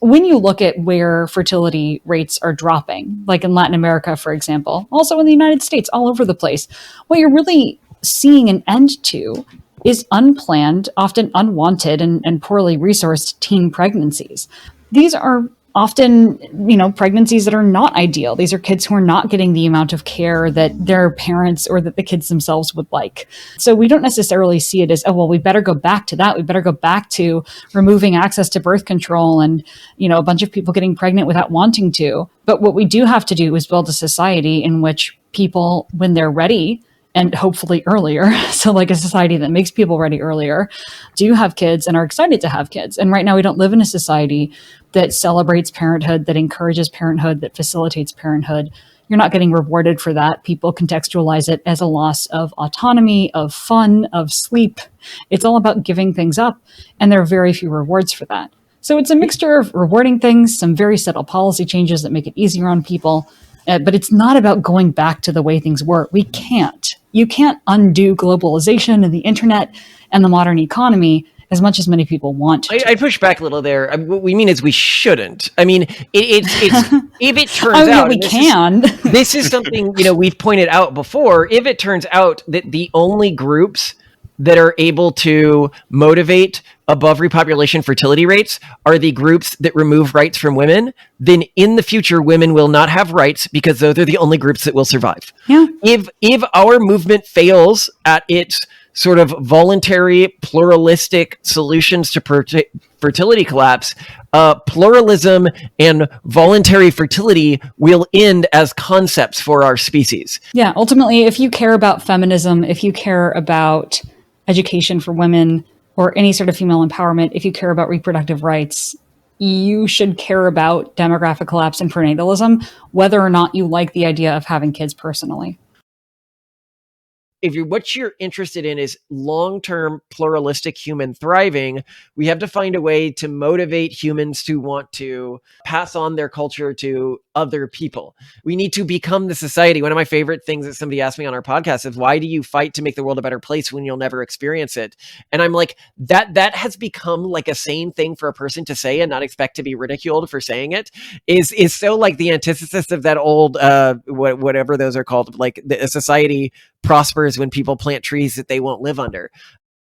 When you look at where fertility rates are dropping, like in Latin America, for example, also in the United States, all over the place, what you're really seeing an end to is unplanned, often unwanted, and poorly resourced teen pregnancies. These are often, pregnancies that are not ideal. These are kids who are not getting the amount of care that their parents or that the kids themselves would like. So we don't necessarily see it as, oh, well, we better go back to that. We better go back to removing access to birth control and, a bunch of people getting pregnant without wanting to. But what we do have to do is build a society in which people, when they're ready, and hopefully earlier, so like a society that makes people ready earlier, do have kids and are excited to have kids. And right now we don't live in a society that celebrates parenthood, that encourages parenthood, that facilitates parenthood. You're not getting rewarded for that. People contextualize it as a loss of autonomy, of fun, of sleep. It's all about giving things up, and there are very few rewards for that. So it's a mixture of rewarding things, some very subtle policy changes that make it easier on people, but it's not about going back to the way things were. We can't. You can't undo globalization and the internet and the modern economy as much as many people want to. I push back a little there. What we mean is we shouldn't. I mean, it's if it turns out... we can. This is something, we've pointed out before. If it turns out that the only groups that are able to motivate above repopulation fertility rates are the groups that remove rights from women, then in the future, women will not have rights because those are the only groups that will survive. Yeah. If our movement fails at its sort of voluntary, pluralistic solutions to fertility collapse, pluralism and voluntary fertility will end as concepts for our species. Yeah, ultimately, if you care about feminism, if you care about education for women or any sort of female empowerment, if you care about reproductive rights, you should care about demographic collapse and prenatalism, whether or not you like the idea of having kids personally. What you're interested in is long-term pluralistic human thriving, we have to find a way to motivate humans to want to pass on their culture to other people. We need to become the society. One of my favorite things that somebody asked me on our podcast is, why do you fight to make the world a better place when you'll never experience it? And I'm like, that has become like a sane thing for a person to say and not expect to be ridiculed for saying it is so like the antithesis of that old, whatever those are called, like a society prospers when people plant trees that they won't live under.